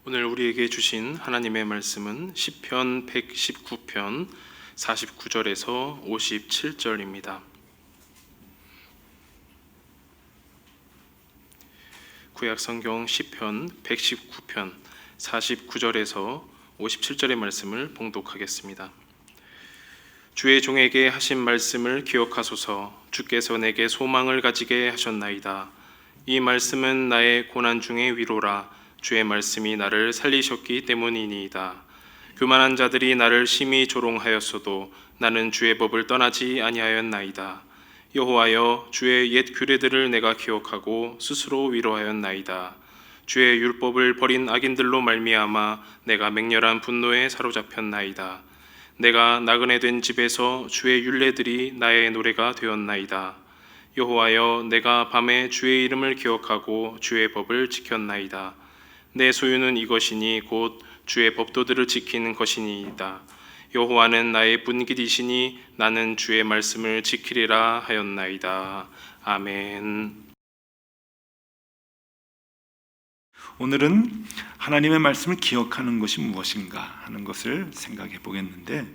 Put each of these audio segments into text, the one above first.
오늘 우리에게 주신 하나님의 말씀은 시편 119편 49절에서 57절입니다. 구약성경 시편 119편 49절에서 57절의 말씀을 봉독하겠습니다. 주의 종에게 하신 말씀을 기억하소서. 주께서 내게 소망을 가지게 하셨나이다. 이 말씀은 나의 고난 중의 위로라. 주의 말씀이 나를 살리셨기 때문이니이다. 교만한 자들이 나를 심히 조롱하였어도 나는 주의 법을 떠나지 아니하였나이다. 여호와여, 주의 옛 규례들을 내가 기억하고 스스로 위로하였나이다. 주의 율법을 버린 악인들로 말미암아 내가 맹렬한 분노에 사로잡혔나이다. 내가 나그네 된 집에서 주의 율례들이 나의 노래가 되었나이다. 여호와여, 내가 밤에 주의 이름을 기억하고 주의 법을 지켰나이다. 내 소유는 이것이니 곧 주의 법도들을 지키는 것이니이다. 여호와는 나의 분깃이시니 나는 주의 말씀을 지키리라 하였나이다. 아멘. 오늘은 하나님의 말씀을 기억하는 것이 무엇인가 하는 것을 생각해 보겠는데,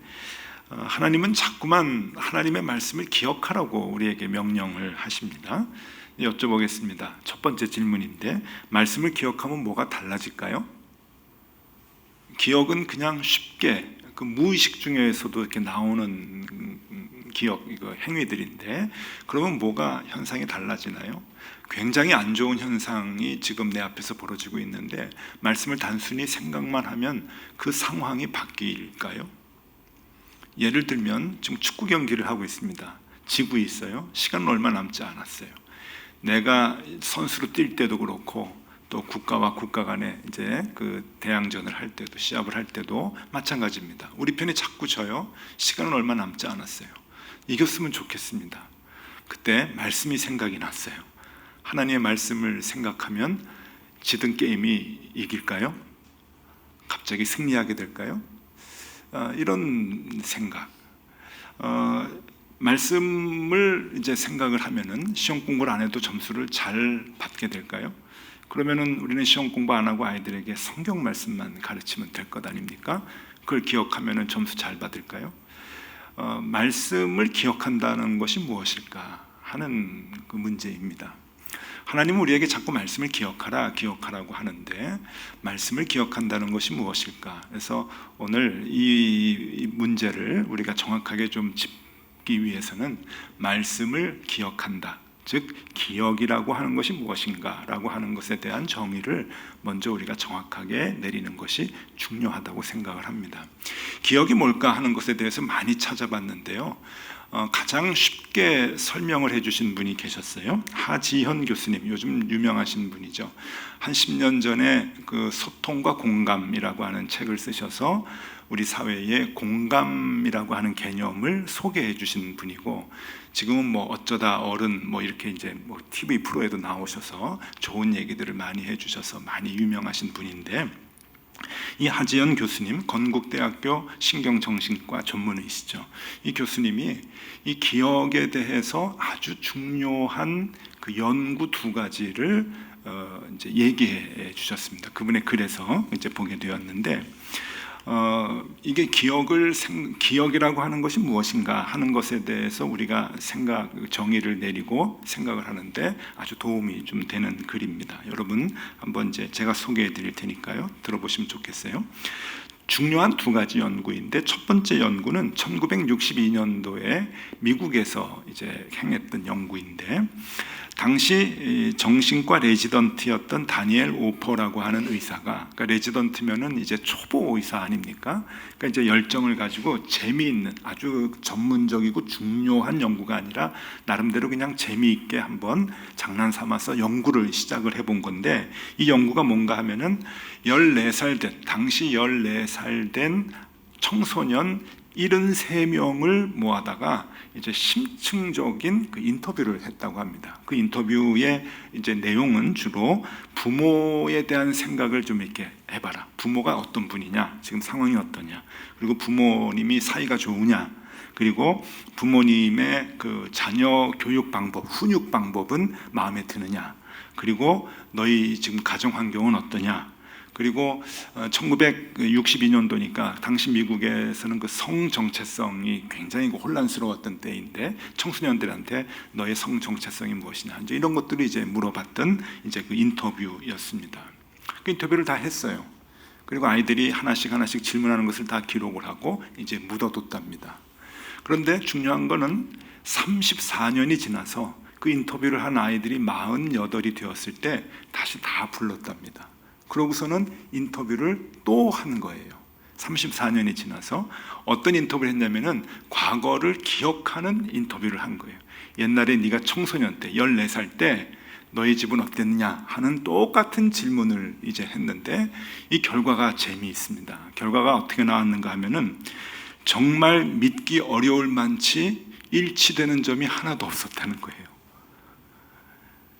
하나님은 자꾸만 하나님의 말씀을 기억하라고 우리에게 명령을 하십니다. 여쭤보겠습니다. 첫 번째 질문인데, 말씀을 기억하면 뭐가 달라질까요? 기억은 그냥 쉽게 그 무의식 중에서도 이렇게 나오는 기억, 이거 행위들인데, 그러면 뭐가 현상이 달라지나요? 굉장히 안 좋은 현상이 지금 내 앞에서 벌어지고 있는데, 말씀을 단순히 생각만 하면 그 상황이 바뀔까요? 예를 들면 지금 축구 경기를 하고 있습니다. 지고 있어요. 시간은 얼마 남지 않았어요. 내가 선수로 뛸 때도 그렇고, 또 국가와 국가 간에 이제 그 대항전을 할 때도, 시합을 할 때도 마찬가지입니다. 우리 편이 자꾸 져요. 시간은 얼마 남지 않았어요. 이겼으면 좋겠습니다. 그때 말씀이 생각이 났어요. 하나님의 말씀을 생각하면 지던 게임이 이길까요? 갑자기 승리하게 될까요? 이런 생각. 말씀을 이제 생각을 하면은 시험 공부를 안 해도 점수를 잘 받게 될까요? 그러면은 우리는 시험 공부 안 하고 아이들에게 성경 말씀만 가르치면 될 것 아닙니까? 그걸 기억하면은 점수 잘 받을까요? 말씀을 기억한다는 것이 무엇일까 하는 그 문제입니다. 하나님은 우리에게 자꾸 말씀을 기억하라고 하는데, 말씀을 기억한다는 것이 무엇일까? 그래서 오늘 이 문제를 우리가 정확하게 좀 짚기 위해서는 말씀을 기억한다, 즉 기억이라고 하는 것이 무엇인가라고 하는 것에 대한 정의를 먼저 우리가 정확하게 내리는 것이 중요하다고 생각을 합니다. 기억이 뭘까 하는 것에 대해서 많이 찾아봤는데요, 가장 쉽게 설명을 해주신 분이 계셨어요. 하지현 교수님, 요즘 유명하신 분이죠. 한 10년 전에 그 소통과 공감이라고 하는 책을 쓰셔서 우리 사회에 공감이라고 하는 개념을 소개해 주신 분이고, 지금은 뭐 어쩌다 어른 뭐 이렇게 이제 뭐 TV 프로에도 나오셔서 좋은 얘기들을 많이 해주셔서 많이 유명하신 분인데, 이 하지연 교수님, 건국대학교 신경정신과 전문의시죠. 이 교수님이 이 기억에 대해서 아주 중요한 그 연구 두 가지를 이제 얘기해 주셨습니다. 그분의 글에서 이제 보게 되었는데, 이게 기억이라고 하는 것이 무엇인가 하는 것에 대해서 우리가 정의를 내리고 생각을 하는데 아주 도움이 좀 되는 글입니다. 여러분 한번 이제 제가 소개해 드릴 테니까요, 들어보시면 좋겠어요. 중요한 두 가지 연구인데, 첫 번째 연구는 1962년도에 미국에서 이제 행했던 연구인데, 당시 정신과 레지던트였던 다니엘 오퍼라고 하는 의사가, 그러니까 레지던트면은 이제 초보 의사 아닙니까? 그러니까 이제 열정을 가지고 재미있는, 아주 전문적이고 중요한 연구가 아니라 나름대로 그냥 재미있게 한번 장난 삼아서 연구를 시작을 해본 건데, 이 연구가 뭔가 하면은 14살 된, 당시 14살 된 청소년 73명을 모아다가 이제 심층적인 그 인터뷰를 했다고 합니다. 그 인터뷰의 이제 내용은 주로 부모에 대한 생각을 좀 이렇게 해봐라. 부모가 어떤 분이냐, 지금 상황이 어떠냐, 그리고 부모님이 사이가 좋으냐, 그리고 부모님의 그 자녀 교육 방법, 훈육 방법은 마음에 드느냐, 그리고 너희 지금 가정 환경은 어떠냐, 그리고 1962년도니까 당시 미국에서는 그 성 정체성이 굉장히 혼란스러웠던 때인데 청소년들한테 너의 성 정체성이 무엇이냐 이제 이런 것들을 이제 물어봤던 이제 그 인터뷰였습니다. 그 인터뷰를 다 했어요. 그리고 아이들이 하나씩 질문하는 것을 다 기록을 하고 이제 묻어뒀답니다. 그런데 중요한 거는 34년이 지나서 그 인터뷰를 한 아이들이 48이 되었을 때 다시 다 불렀답니다. 그러고서는 인터뷰를 또 한 거예요. 34년이 지나서 어떤 인터뷰를 했냐면은 과거를 기억하는 인터뷰를 한 거예요. 옛날에 네가 청소년 때 14살 때 너희 집은 어땠느냐 하는 똑같은 질문을 이제 했는데 이 결과가 재미있습니다. 결과가 어떻게 나왔는가 하면은 정말 믿기 어려울 만치 일치되는 점이 하나도 없었다는 거예요.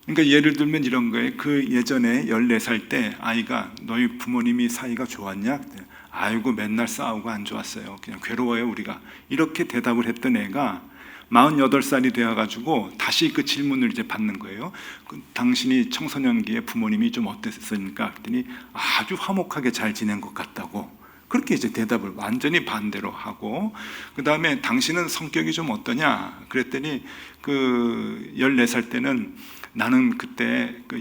그러니까 예를 들면 이런 거예요. 그 예전에 14살 때 아이가 너희 부모님이 사이가 좋았냐? 아이고 맨날 싸우고 안 좋았어요. 그냥 괴로워요 우리가. 이렇게 대답을 했던 애가 48살이 되어가지고 다시 그 질문을 이제 받는 거예요. 당신이 청소년기에 부모님이 좀 어땠습니까? 그랬더니 아주 화목하게 잘 지낸 것 같다고. 그렇게 이제 대답을 완전히 반대로 하고, 그 다음에 당신은 성격이 좀 어떠냐? 그랬더니 그 14살 때는 나는 그때 그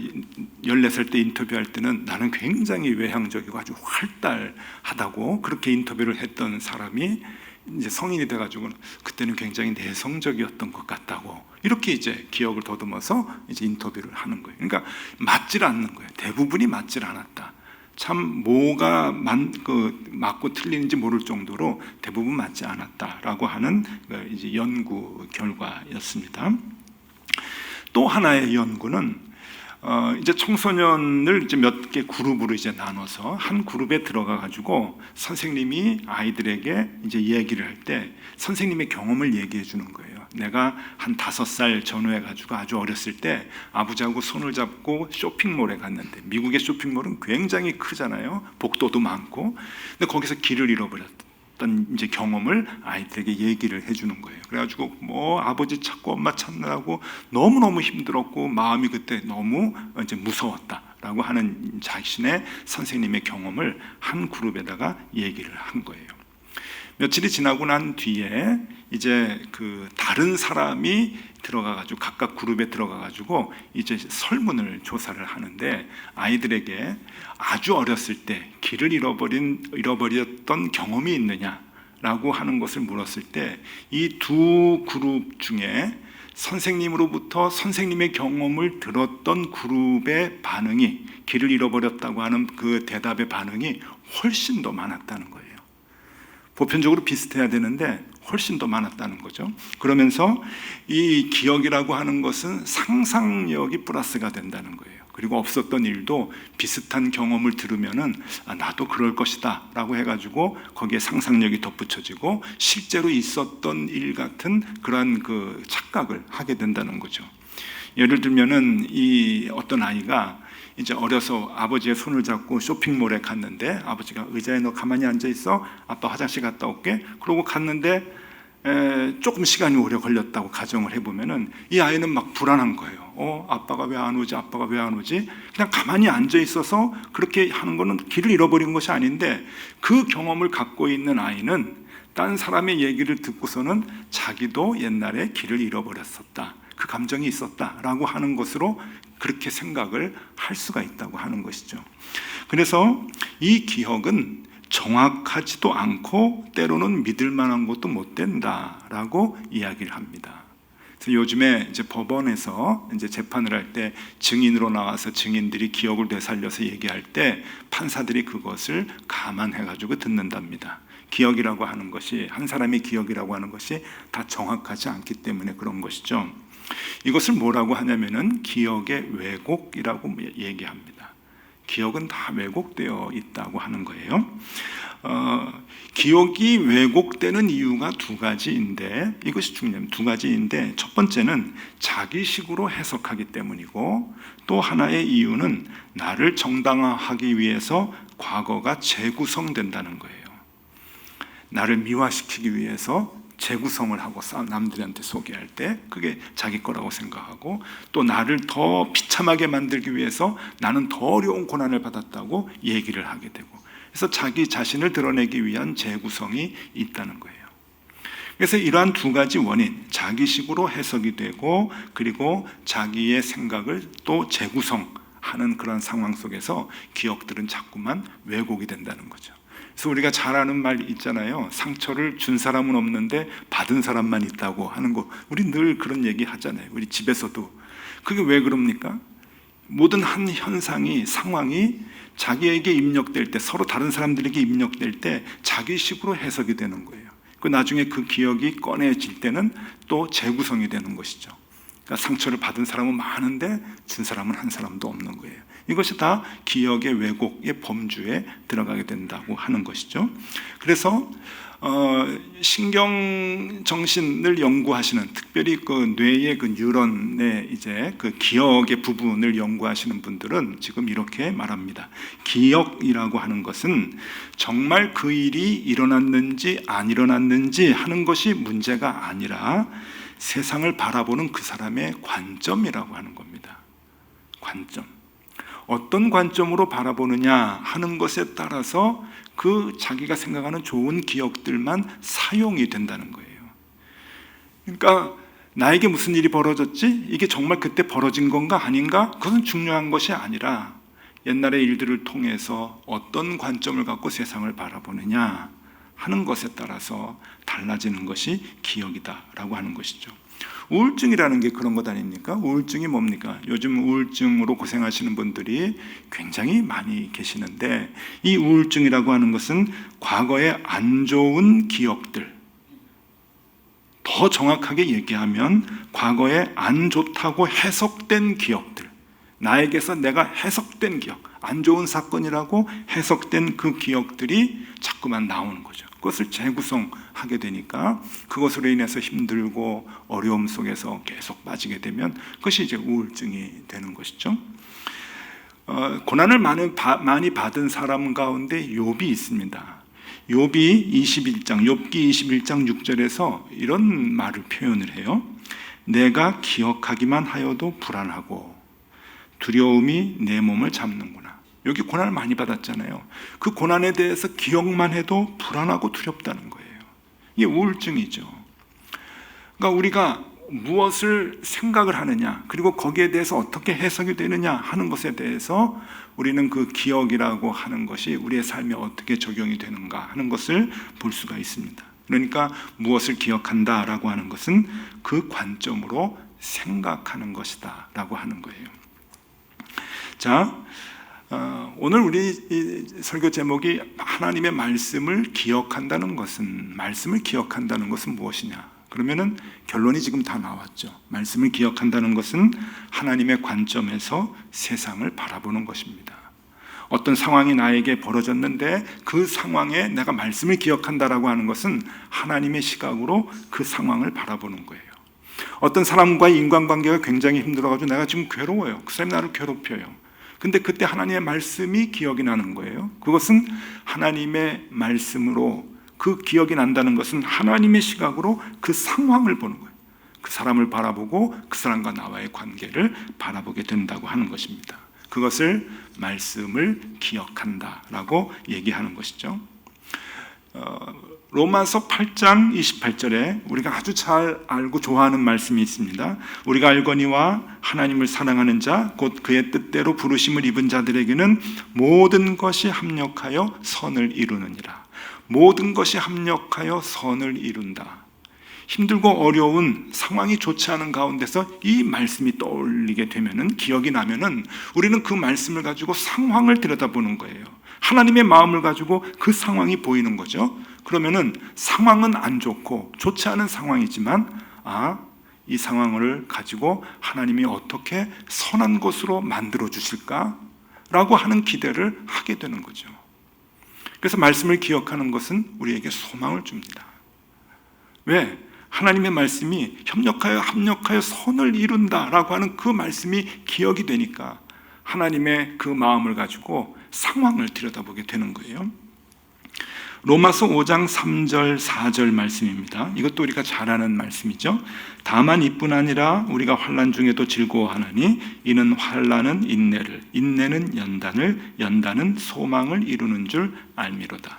14살 때 인터뷰할 때는 나는 굉장히 외향적이고 아주 활달하다고 그렇게 인터뷰를 했던 사람이 이제 성인이 돼가지고 그때는 굉장히 내성적이었던 것 같다고 이렇게 이제 기억을 더듬어서 이제 인터뷰를 하는 거예요. 그러니까 맞질 않는 거예요. 대부분이 맞질 않았다. 참 뭐가 맞고 틀리는지 모를 정도로 대부분 맞지 않았다라고 하는 이제 연구 결과였습니다. 또 하나의 연구는 이제 청소년을 이제 몇 개 그룹으로 이제 나눠서 한 그룹에 들어가 가지고 선생님이 아이들에게 이제 얘기를 할 때 선생님의 경험을 얘기해 주는 거예요. 내가 한 5살 전후해 가지고 아주 어렸을 때 아버지하고 손을 잡고 쇼핑몰에 갔는데 미국의 쇼핑몰은 굉장히 크잖아요. 복도도 많고. 근데 거기서 길을 잃어버렸던 이제 경험을 아이들에게 얘기를 해주는 거예요. 그래가지고 뭐 아버지 찾고 엄마 찾느라고 너무너무 힘들었고 마음이 그때 너무 이제 무서웠다라고 하는 자신의 선생님의 경험을 한 그룹에다가 얘기를 한 거예요. 며칠이 지나고 난 뒤에 이제 그 다른 사람이 들어가가지고 각각 그룹에 들어가가지고 이제 설문을 조사를 하는데 아이들에게 아주 어렸을 때 길을 잃어버렸던 경험이 있느냐라고 하는 것을 물었을 때 이 두 그룹 중에 선생님으로부터 선생님의 경험을 들었던 그룹의 반응이 길을 잃어버렸다고 하는 그 대답의 반응이 훨씬 더 많았다는 거예요. 보편적으로 비슷해야 되는데 훨씬 더 많았다는 거죠. 그러면서 이 기억이라고 하는 것은 상상력이 플러스가 된다는 거예요. 그리고 없었던 일도 비슷한 경험을 들으면은 나도 그럴 것이다 라고 해가지고 거기에 상상력이 덧붙여지고 실제로 있었던 일 같은 그러한 그 착각을 하게 된다는 거죠. 예를 들면은 이 어떤 아이가 이제 어려서 아버지의 손을 잡고 쇼핑몰에 갔는데 아버지가 의자에 너 가만히 앉아 있어, 아빠 화장실 갔다 올게. 그러고 갔는데 조금 시간이 오래 걸렸다고 가정을 해보면은 이 아이는 막 불안한 거예요. 아빠가 왜 안 오지? 아빠가 왜 안 오지? 그냥 가만히 앉아 있어서 그렇게 하는 거는 길을 잃어버린 것이 아닌데 그 경험을 갖고 있는 아이는 딴 사람의 얘기를 듣고서는 자기도 옛날에 길을 잃어버렸었다. 그 감정이 있었다라고 하는 것으로 그렇게 생각을 할 수가 있다고 하는 것이죠. 그래서 이 기억은 정확하지도 않고 때로는 믿을 만한 것도 못 된다라고 이야기를 합니다. 그래서 요즘에 이제 법원에서 이제 재판을 할 때 증인으로 나와서 증인들이 기억을 되살려서 얘기할 때 판사들이 그것을 감안해가지고 듣는답니다. 기억이라고 하는 것이, 한 사람의 기억이라고 하는 것이 다 정확하지 않기 때문에 그런 것이죠. 이것을 뭐라고 하냐면은 기억의 왜곡이라고 얘기합니다. 기억은 다 왜곡되어 있다고 하는 거예요. 기억이 왜곡되는 이유가 두 가지인데, 이것이 중요합니다. 두 가지인데, 첫 번째는 자기식으로 해석하기 때문이고, 또 하나의 이유는 나를 정당화하기 위해서 과거가 재구성된다는 거예요. 나를 미화시키기 위해서 재구성을 하고 남들한테 소개할 때 그게 자기 거라고 생각하고, 또 나를 더 비참하게 만들기 위해서 나는 더 어려운 고난을 받았다고 얘기를 하게 되고, 그래서 자기 자신을 드러내기 위한 재구성이 있다는 거예요. 그래서 이러한 두 가지 원인, 자기식으로 해석이 되고 그리고 자기의 생각을 또 재구성하는 그런 상황 속에서 기억들은 자꾸만 왜곡이 된다는 거죠. 그래서 우리가 잘 아는 말 있잖아요. 상처를 준 사람은 없는데 받은 사람만 있다고 하는 거, 우리 늘 그런 얘기 하잖아요. 우리 집에서도. 그게 왜 그럽니까? 모든 한 현상이, 상황이 자기에게 입력될 때, 서로 다른 사람들에게 입력될 때 자기식으로 해석이 되는 거예요. 그 나중에 그 기억이 꺼내질 때는 또 재구성이 되는 것이죠. 그러니까 상처를 받은 사람은 많은데 준 사람은 한 사람도 없는 거예요. 이것이 다 기억의 왜곡의 범주에 들어가게 된다고 하는 것이죠. 그래서 신경 정신을 연구하시는, 특별히 그 뇌의 그 뉴런의 이제 그 기억의 부분을 연구하시는 분들은 지금 이렇게 말합니다. 기억이라고 하는 것은 정말 그 일이 일어났는지 안 일어났는지 하는 것이 문제가 아니라 세상을 바라보는 그 사람의 관점이라고 하는 겁니다. 관점. 어떤 관점으로 바라보느냐 하는 것에 따라서 그 자기가 생각하는 좋은 기억들만 사용이 된다는 거예요. 그러니까 나에게 무슨 일이 벌어졌지? 이게 정말 그때 벌어진 건가 아닌가? 그것은 중요한 것이 아니라 옛날의 일들을 통해서 어떤 관점을 갖고 세상을 바라보느냐 하는 것에 따라서 달라지는 것이 기억이다라고 하는 것이죠. 우울증이라는 게 그런 것 아닙니까? 우울증이 뭡니까? 요즘 우울증으로 고생하시는 분들이 굉장히 많이 계시는데, 이 우울증이라고 하는 것은 과거의 안 좋은 기억들, 더 정확하게 얘기하면 과거에 안 좋다고 해석된 기억들, 나에게서 내가 해석된 기억, 안 좋은 사건이라고 해석된 그 기억들이 자꾸만 나오는 거죠. 그것을 재구성하게 되니까 그것으로 인해서 힘들고 어려움 속에서 계속 빠지게 되면 그것이 이제 우울증이 되는 것이죠. 고난을 많이 받은 사람 가운데 욥이 있습니다. 욥기 21장 6절에서 이런 말을 표현을 해요. 내가 기억하기만 하여도 불안하고 두려움이 내 몸을 잡는구나. 여기 고난을 많이 받았잖아요. 그 고난에 대해서 기억만 해도 불안하고 두렵다는 거예요. 이게 우울증이죠. 그러니까 우리가 무엇을 생각을 하느냐, 그리고 거기에 대해서 어떻게 해석이 되느냐 하는 것에 대해서 우리는 그 기억이라고 하는 것이 우리의 삶에 어떻게 적용이 되는가 하는 것을 볼 수가 있습니다. 그러니까 무엇을 기억한다라고 하는 것은 그 관점으로 생각하는 것이다 라고 하는 거예요. 자, 오늘 우리 이 설교 제목이 하나님의 말씀을 기억한다는 것은 무엇이냐? 그러면은 결론이 지금 다 나왔죠. 말씀을 기억한다는 것은 하나님의 관점에서 세상을 바라보는 것입니다. 어떤 상황이 나에게 벌어졌는데 그 상황에 내가 말씀을 기억한다라고 하는 것은 하나님의 시각으로 그 상황을 바라보는 거예요. 어떤 사람과의 인간관계가 굉장히 힘들어가지고 내가 지금 괴로워요. 그 사람이 나를 괴롭혀요. 근데 그때 하나님의 말씀이 기억이 나는 거예요. 그것은 하나님의 말씀으로, 그 기억이 난다는 것은 하나님의 시각으로 그 상황을 보는 거예요. 그 사람을 바라보고 그 사람과 나와의 관계를 바라보게 된다고 하는 것입니다. 그것을 말씀을 기억한다라고 얘기하는 것이죠. 로마서 8장 28절에 우리가 아주 잘 알고 좋아하는 말씀이 있습니다. 우리가 알거니와 하나님을 사랑하는 자 곧 그의 뜻대로 부르심을 입은 자들에게는 모든 것이 합력하여 선을 이루느니라. 모든 것이 합력하여 선을 이룬다. 힘들고 어려운 상황이 좋지 않은 가운데서 이 말씀이 떠올리게 되면은, 기억이 나면은 우리는 그 말씀을 가지고 상황을 들여다보는 거예요. 하나님의 마음을 가지고 그 상황이 보이는 거죠. 그러면은 상황은 안 좋고 좋지 않은 상황이지만, 이 상황을 가지고 하나님이 어떻게 선한 것으로 만들어 주실까라고 하는 기대를 하게 되는 거죠. 그래서 말씀을 기억하는 것은 우리에게 소망을 줍니다. 왜? 하나님의 말씀이 합력하여 선을 이룬다라고 하는 그 말씀이 기억이 되니까 하나님의 그 마음을 가지고 상황을 들여다보게 되는 거예요. 로마서 5장 3절 4절 말씀입니다. 이것도 우리가 잘 아는 말씀이죠. 다만 이뿐 아니라 우리가 환난 중에도 즐거워하나니 이는 환난은 인내를, 인내는 연단을, 연단은 소망을 이루는 줄 알미로다.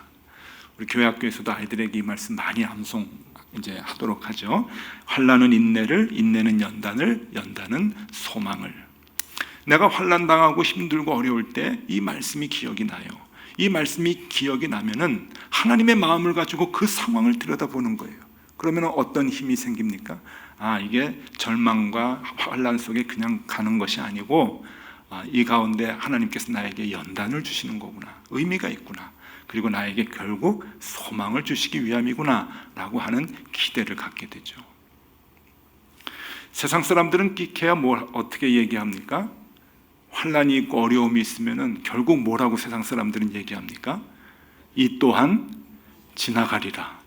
우리 교회 학교에서도 아이들에게 이 말씀 많이 암송 이제 하도록 하죠. 환난은 인내를, 인내는 연단을, 연단은 소망을. 내가 환난 당하고 힘들고 어려울 때 이 말씀이 기억이 나요. 이 말씀이 기억이 나면은 하나님의 마음을 가지고 그 상황을 들여다보는 거예요. 그러면 어떤 힘이 생깁니까? 아, 이게 절망과 환난 속에 그냥 가는 것이 아니고 이 가운데 하나님께서 나에게 연단을 주시는 거구나, 의미가 있구나, 그리고 나에게 결국 소망을 주시기 위함이구나 라고 하는 기대를 갖게 되죠. 세상 사람들은 끼케야 뭘 어떻게 얘기합니까? 환난이 있고 어려움이 있으면은 결국 뭐라고 세상 사람들은 얘기합니까? 이 또한 지나가리라.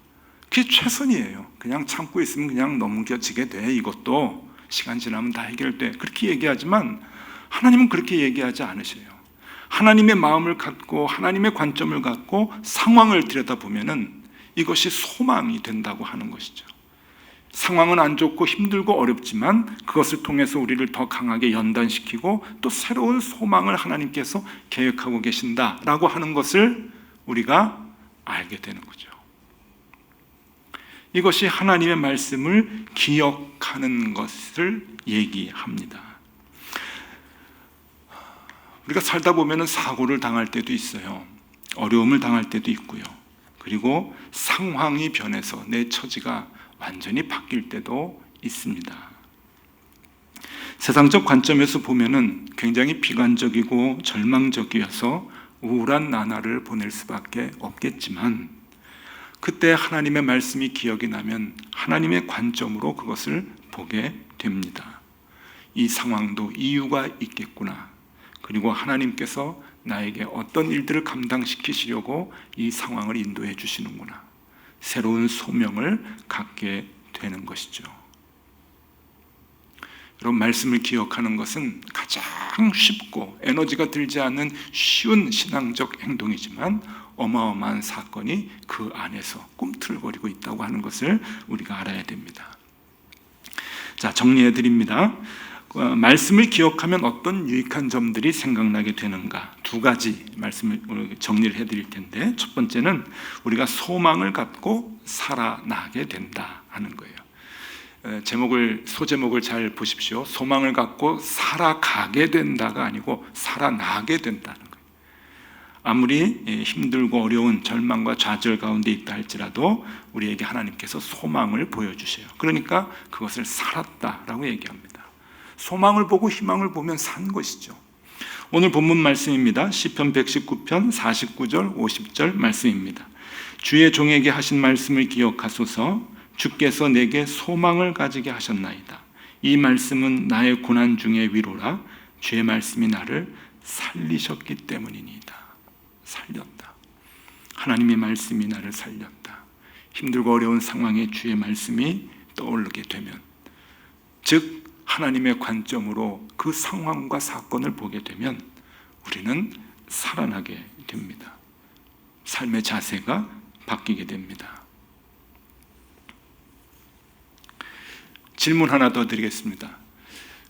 그게 최선이에요. 그냥 참고 있으면 그냥 넘겨지게 돼. 이것도 시간 지나면 다 해결돼. 그렇게 얘기하지만 하나님은 그렇게 얘기하지 않으셔요. 하나님의 마음을 갖고 하나님의 관점을 갖고 상황을 들여다보면은 이것이 소망이 된다고 하는 것이죠. 상황은 안 좋고 힘들고 어렵지만 그것을 통해서 우리를 더 강하게 연단시키고 또 새로운 소망을 하나님께서 계획하고 계신다라고 하는 것을 우리가 알게 되는 거죠. 이것이 하나님의 말씀을 기억하는 것을 얘기합니다. 우리가 살다 보면 사고를 당할 때도 있어요. 어려움을 당할 때도 있고요. 그리고 상황이 변해서 내 처지가 완전히 바뀔 때도 있습니다. 세상적 관점에서 보면은 굉장히 비관적이고 절망적이어서 우울한 나날을 보낼 수밖에 없겠지만 그때 하나님의 말씀이 기억이 나면 하나님의 관점으로 그것을 보게 됩니다. 이 상황도 이유가 있겠구나. 그리고 하나님께서 나에게 어떤 일들을 감당시키시려고 이 상황을 인도해 주시는구나. 새로운 소명을 갖게 되는 것이죠. 여러분, 말씀을 기억하는 것은 가장 쉽고 에너지가 들지 않는 쉬운 신앙적 행동이지만 어마어마한 사건이 그 안에서 꿈틀거리고 있다고 하는 것을 우리가 알아야 됩니다. 자, 정리해 드립니다. 말씀을 기억하면 어떤 유익한 점들이 생각나게 되는가, 두 가지 말씀을 정리를 해드릴 텐데, 첫 번째는 우리가 소망을 갖고 살아나게 된다 하는 거예요. 소제목을 잘 보십시오. 소망을 갖고 살아가게 된다가 아니고 살아나게 된다는 거예요. 아무리 힘들고 어려운 절망과 좌절 가운데 있다 할지라도 우리에게 하나님께서 소망을 보여주셔요. 그러니까 그것을 살았다라고 얘기합니다. 소망을 보고 희망을 보면 산 것이죠. 오늘 본문 말씀입니다. 시편 119편 49절 50절 말씀입니다. 주의 종에게 하신 말씀을 기억하소서. 주께서 내게 소망을 가지게 하셨나이다. 이 말씀은 나의 고난 중의 위로라. 주의 말씀이 나를 살리셨기 때문이니이다. 살렸다. 하나님의 말씀이 나를 살렸다. 힘들고 어려운 상황에 주의 말씀이 떠오르게 되면, 즉 하나님의 관점으로 그 상황과 사건을 보게 되면 우리는 살아나게 됩니다. 삶의 자세가 바뀌게 됩니다. 질문 하나 더 드리겠습니다.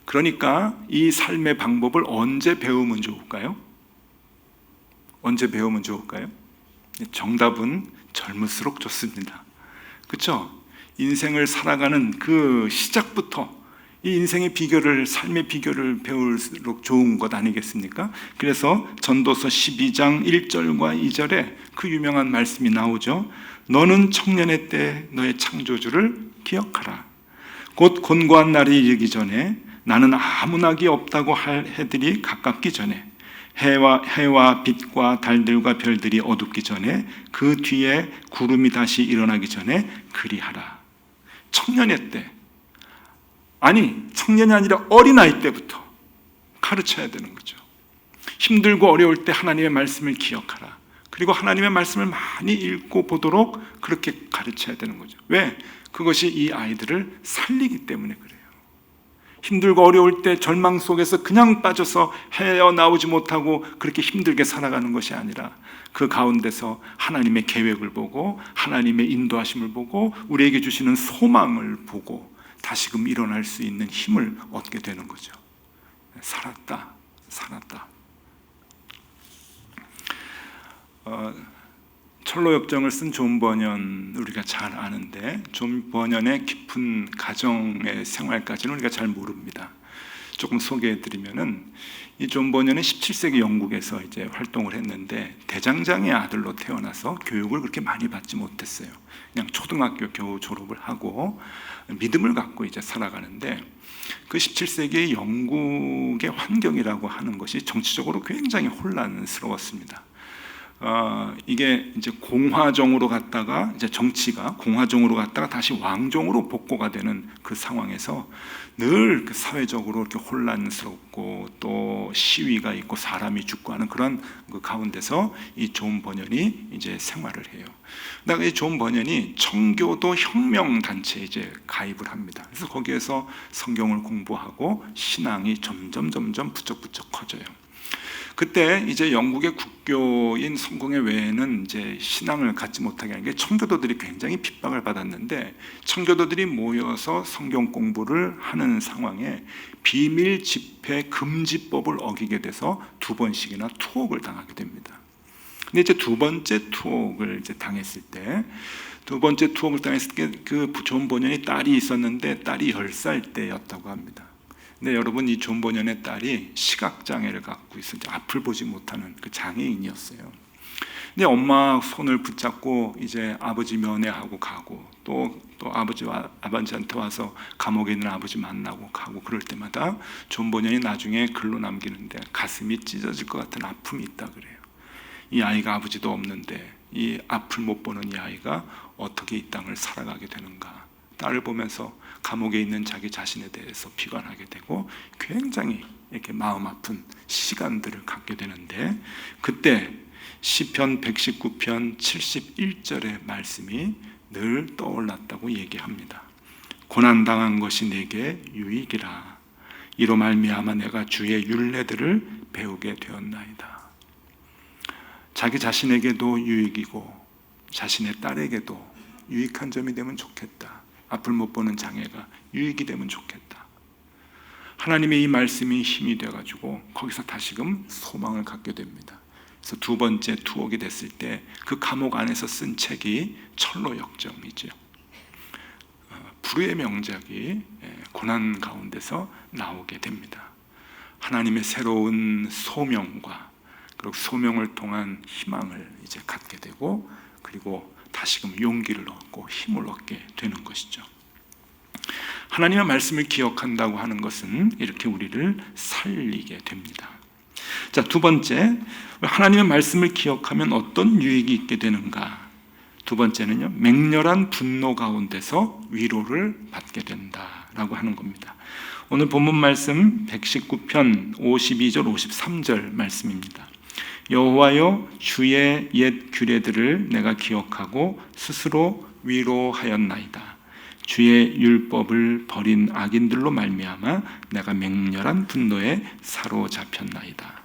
그러니까 이 삶의 방법을 언제 배우면 좋을까요? 언제 배우면 좋을까요? 정답은 젊을수록 좋습니다. 그렇죠? 인생을 살아가는 그 시작부터 이 인생의 비결을, 삶의 비결을 배울수록 좋은 것 아니겠습니까? 그래서 전도서 12장 1절과 2절에 그 유명한 말씀이 나오죠. 너는 청년의 때 너의 창조주를 기억하라. 곧 곤고한 날이 이르기 전에 나는 아무 낙이 없다고 할 해들이 가깝기 전에 해와 빛과 달들과 별들이 어둡기 전에 그 뒤에 구름이 다시 일어나기 전에 그리하라. 청년의 때, 아니 청년이 아니라 어린아이 때부터 가르쳐야 되는 거죠. 힘들고 어려울 때 하나님의 말씀을 기억하라. 그리고 하나님의 말씀을 많이 읽고 보도록 그렇게 가르쳐야 되는 거죠. 왜? 그것이 이 아이들을 살리기 때문에 그래요. 힘들고 어려울 때 절망 속에서 그냥 빠져서 헤어나오지 못하고 그렇게 힘들게 살아가는 것이 아니라 그 가운데서 하나님의 계획을 보고 하나님의 인도하심을 보고 우리에게 주시는 소망을 보고 다시금 일어날 수 있는 힘을 얻게 되는 거죠. 살았다. 철로역정을 쓴 존 버년 우리가 잘 아는데 존 버년의 깊은 가정의 생활까지는 우리가 잘 모릅니다. 조금 소개해드리면은 이 존 버년은 17세기 영국에서 이제 활동을 했는데 대장장의 아들로 태어나서 교육을 그렇게 많이 받지 못했어요. 그냥 초등학교 겨우 졸업을 하고 믿음을 갖고 이제 살아가는데 그 17세기 영국의 환경이라고 하는 것이 정치적으로 굉장히 혼란스러웠습니다. 이게 이제 공화정으로 갔다가 이제 정치가 공화정으로 갔다가 다시 왕정으로 복고가 되는 그 상황에서 늘 그 사회적으로 이렇게 혼란스럽고 또 시위가 있고 사람이 죽고 하는 그런 그 가운데서 이 존 버년이 이제 생활을 해요. 그다음에 이 존 버년이 청교도 혁명 단체에 이제 가입을 합니다. 그래서 거기에서 성경을 공부하고 신앙이 점점 부쩍부쩍 커져요. 그때 이제 영국의 국교인 성공회 외에는 이제 신앙을 갖지 못하게 한 게 청교도들이 굉장히 핍박을 받았는데 청교도들이 모여서 성경 공부를 하는 상황에 비밀 집회 금지법을 어기게 돼서 2번씩이나 투옥을 당하게 됩니다. 근데 이제 두 번째 투옥을 이제 당했을 때 그 존 버년이 딸이 있었는데 딸이 10살 때였다고 합니다. 근데 여러분 이 존 버년의 딸이 시각장애를 갖고 있어서 앞을 보지 못하는 그 장애인이었어요. 근데 엄마 손을 붙잡고 이제 아버지 면회하고 가고 또 아버지한테 와서 감옥에 있는 아버지 만나고 가고 그럴 때마다 존 버년이 나중에 글로 남기는데 가슴이 찢어질 것 같은 아픔이 있다 그래요. 이 아이가 아버지도 없는데 이 앞을 못 보는 이 아이가 어떻게 이 땅을 살아가게 되는가. 딸을 보면서 감옥에 있는 자기 자신에 대해서 비관하게 되고 굉장히 이렇게 마음 아픈 시간들을 갖게 되는데 그때 시편 119편 71절의 말씀이 늘 떠올랐다고 얘기합니다. 고난당한 것이 내게 유익이라. 이로 말미암아 내가 주의 율례들을 배우게 되었나이다. 자기 자신에게도 유익이고 자신의 딸에게도 유익한 점이 되면 좋겠다. 앞을 못 보는 장애가 유익이 되면 좋겠다. 하나님의 이 말씀이 힘이 되어가지고 거기서 다시금 소망을 갖게 됩니다. 그래서 두 번째 투옥이 됐을 때 그 감옥 안에서 쓴 책이 철로역정이죠. 불후의 명작이 고난 가운데서 나오게 됩니다. 하나님의 새로운 소명과 그리고 소명을 통한 희망을 이제 갖게 되고 그리고 다시금 용기를 얻고 힘을 얻게 되는 것이죠. 하나님의 말씀을 기억한다고 하는 것은 이렇게 우리를 살리게 됩니다. 자, 두 번째, 하나님의 말씀을 기억하면 어떤 유익이 있게 되는가? 두 번째는요, 맹렬한 분노 가운데서 위로를 받게 된다라고 하는 겁니다. 오늘 본문 말씀 119편 52절 53절 말씀입니다. 여호와여 주의 옛 규례들을 내가 기억하고 스스로 위로하였나이다. 주의 율법을 버린 악인들로 말미암아 내가 맹렬한 분노에 사로잡혔나이다.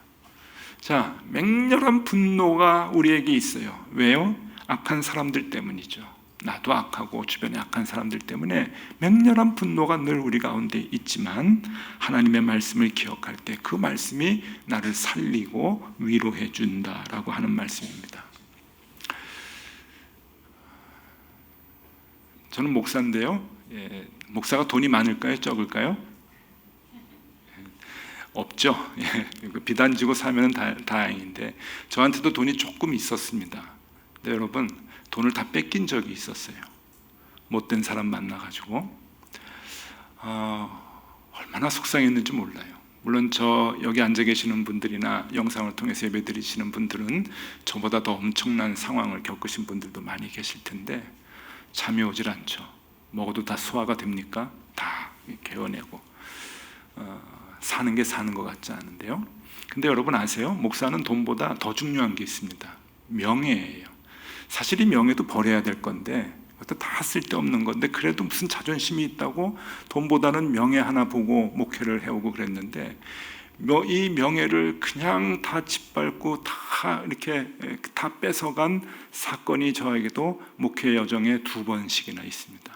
자, 맹렬한 분노가 우리에게 있어요. 왜요? 악한 사람들 때문이죠. 나도 악하고 주변에 악한 사람들 때문에 맹렬한 분노가 늘 우리 가운데 있지만 하나님의 말씀을 기억할 때 그 말씀이 나를 살리고 위로해 준다라고 하는 말씀입니다. 저는 목사인데요. 목사가 돈이 많을까요? 적을까요? 없죠. 비단지고 사면 다행인데 저한테도 돈이 조금 있었습니다. 근데 여러분 돈을 다 뺏긴 적이 있었어요. 못된 사람 만나가지고 얼마나 속상했는지 몰라요. 물론 저 여기 앉아 계시는 분들이나 영상을 통해서 예배드리시는 분들은 저보다 더 엄청난 상황을 겪으신 분들도 많이 계실 텐데 잠이 오질 않죠. 먹어도 다 소화가 됩니까? 다 개어내고 사는 게 사는 것 같지 않은데요. 근데 여러분 아세요? 목사는 돈보다 더 중요한 게 있습니다. 명예예요. 사실 이 명예도 버려야 될 건데 그것도 다 쓸데없는 건데 그래도 무슨 자존심이 있다고 돈보다는 명예 하나 보고 목회를 해오고 그랬는데 이 명예를 그냥 다 짓밟고 다 이렇게 다 뺏어간 사건이 저에게도 목회 여정에 2번씩이나 있습니다.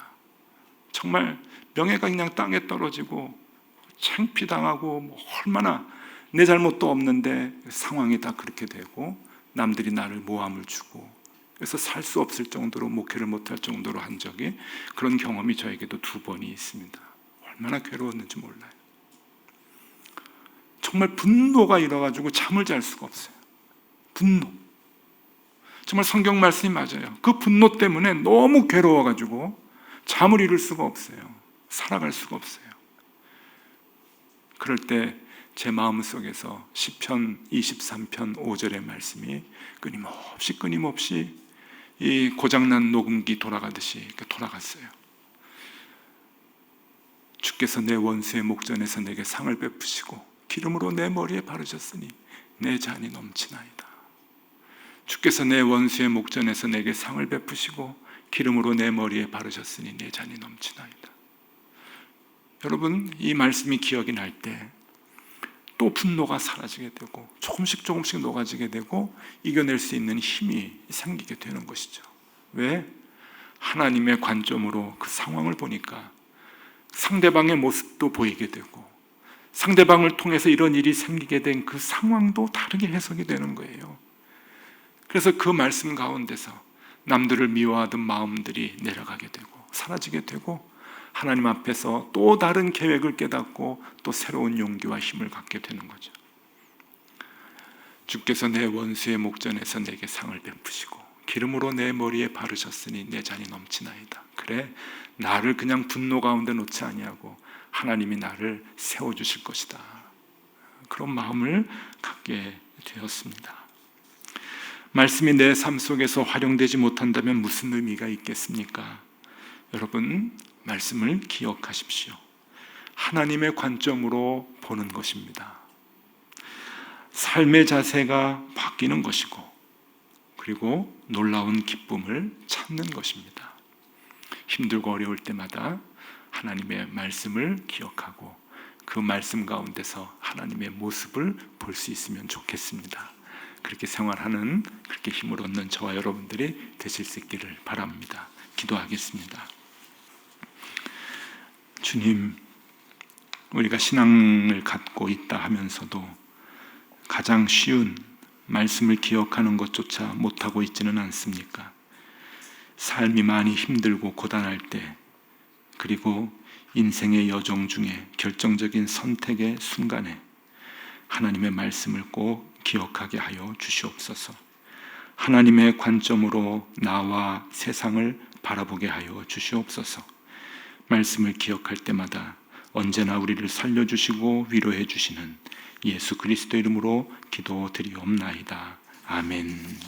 정말 명예가 그냥 땅에 떨어지고 창피당하고 뭐 얼마나 내 잘못도 없는데 상황이 다 그렇게 되고 남들이 나를 모함을 주고 그래서 살 수 없을 정도로 목회를 못할 정도로 한 적이 그런 경험이 저에게도 2번이 있습니다. 얼마나 괴로웠는지 몰라요. 정말 분노가 일어가지고 잠을 잘 수가 없어요. 분노. 정말 성경 말씀이 맞아요. 그 분노 때문에 너무 괴로워가지고 잠을 이룰 수가 없어요. 살아갈 수가 없어요. 그럴 때 제 마음속에서 시편 23편 5절의 말씀이 끊임없이 이 고장난 녹음기 돌아가듯이 돌아갔어요. 주께서 내 원수의 목전에서 내게 상을 베푸시고 기름으로 내 머리에 바르셨으니 내 잔이 넘치나이다. 주께서 내 원수의 목전에서 내게 상을 베푸시고 기름으로 내 머리에 바르셨으니 내 잔이 넘치나이다. 여러분, 이 말씀이 기억이 날 때 또 분노가 사라지게 되고 조금씩 녹아지게 되고 이겨낼 수 있는 힘이 생기게 되는 것이죠. 왜? 하나님의 관점으로 그 상황을 보니까 상대방의 모습도 보이게 되고 상대방을 통해서 이런 일이 생기게 된 그 상황도 다르게 해석이 되는 거예요. 그래서 그 말씀 가운데서 남들을 미워하던 마음들이 내려가게 되고 사라지게 되고 하나님 앞에서 또 다른 계획을 깨닫고 또 새로운 용기와 힘을 갖게 되는 거죠. 주께서 내 원수의 목전에서 내게 상을 베푸시고 기름으로 내 머리에 바르셨으니 내 잔이 넘치나이다. 그래, 나를 그냥 분노 가운데 놓지 아니하고 하나님이 나를 세워주실 것이다. 그런 마음을 갖게 되었습니다. 말씀이 내 삶 속에서 활용되지 못한다면 무슨 의미가 있겠습니까? 여러분, 말씀을 기억하십시오. 하나님의 관점으로 보는 것입니다. 삶의 자세가 바뀌는 것이고 그리고 놀라운 기쁨을 찾는 것입니다. 힘들고 어려울 때마다 하나님의 말씀을 기억하고 그 말씀 가운데서 하나님의 모습을 볼 수 있으면 좋겠습니다. 그렇게 생활하는, 그렇게 힘을 얻는 저와 여러분들이 되실 수 있기를 바랍니다. 기도하겠습니다. 주님, 우리가 신앙을 갖고 있다 하면서도 가장 쉬운 말씀을 기억하는 것조차 못하고 있지는 않습니까? 삶이 많이 힘들고 고단할 때, 그리고 인생의 여정 중에 결정적인 선택의 순간에 하나님의 말씀을 꼭 기억하게 하여 주시옵소서. 하나님의 관점으로 나와 세상을 바라보게 하여 주시옵소서. 말씀을 기억할 때마다 언제나 우리를 살려주시고 위로해 주시는 예수 그리스도 이름으로 기도드리옵나이다. 아멘.